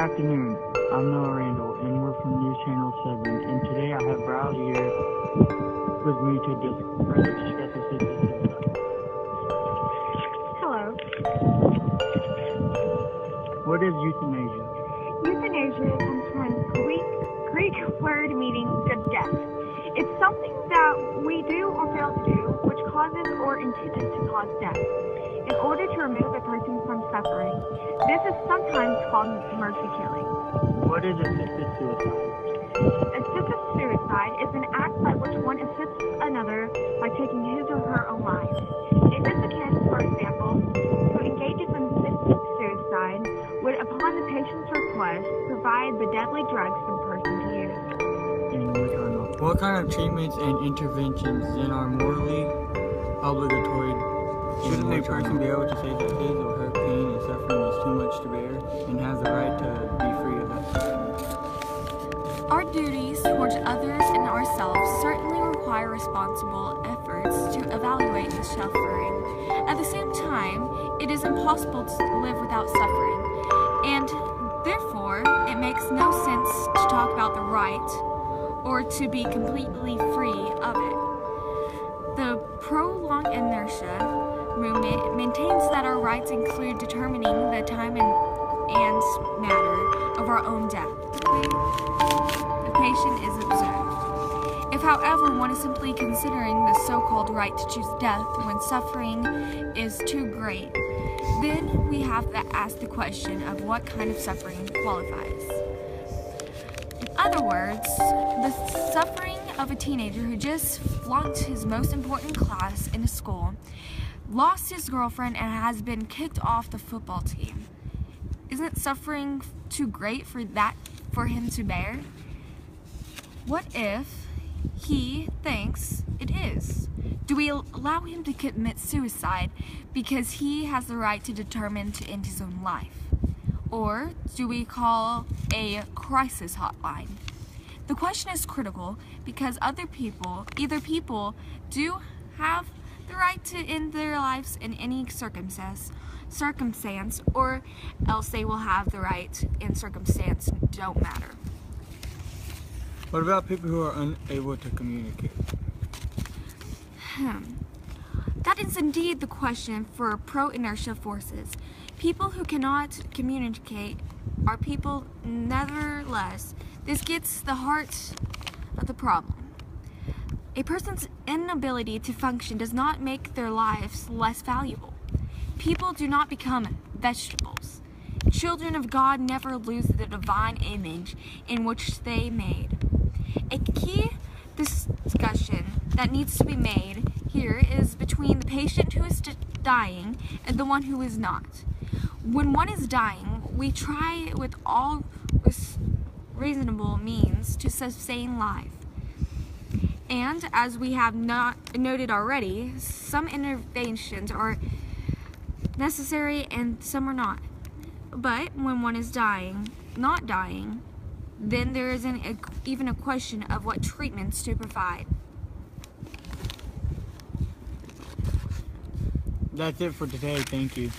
afternoon. I'm Noah Randall, and we're from News Channel 7. And today I have Bradley here with me to further discuss assisted suicide. Hello. What is euthanasia? Euthanasia comes from Greek word meaning good death. It's something that we do or fail to do, which causes or intends to cause death, in order to remove a person from suffering. This is sometimes called mercy killing. What is assisted suicide? Assisted suicide is an act by which one assists another by taking his or her own life. In this case, for example, who engages in assisted suicide would, upon the patient's request, provide the deadly drugs for the person to use. And which are not. What kind of treatments and interventions then are morally obligatory? Shouldn't a person be able to say that his or her pain and suffering is too much to bear and has the right to be free of that suffering? Our duties towards others and ourselves certainly require responsible efforts to evaluate the suffering. At the same time, it is impossible to live without suffering, and therefore it makes no sense to talk about the right or to be completely free of it. The pro-long inertia movement maintains that our rights include determining the time and matter of our own death. The patient is observed. If, however, one is simply considering the so-called right to choose death when suffering is too great, then we have to ask the question of what kind of suffering qualifies. In other words, the suffering of a teenager who just flunked his most important class in a school, lost his girlfriend, and has been kicked off the football team. Isn't suffering too great for him to bear? What if he thinks it is? Do we allow him to commit suicide because he has the right to determine to end his own life? Or do we call a crisis hotline? The question is critical because either people do have the right to end their lives in any circumstance, or else they will have the right and circumstance don't matter. What about people who are unable to communicate? That is indeed the question for pro-inertia forces. People who cannot communicate are people nevertheless. This gets the heart of the problem. A person's inability to function does not make their lives less valuable. People do not become vegetables. Children of God never lose the divine image in which they made. A key discussion that needs to be made here is between the patient who is dying and the one who is not. When one is dying, we try with all reasonable means to sustain life. And as we have noted already, some interventions are necessary and some are not. But when one is not dying, then there isn't even a question of what treatments to provide. That's it for today. Thank you.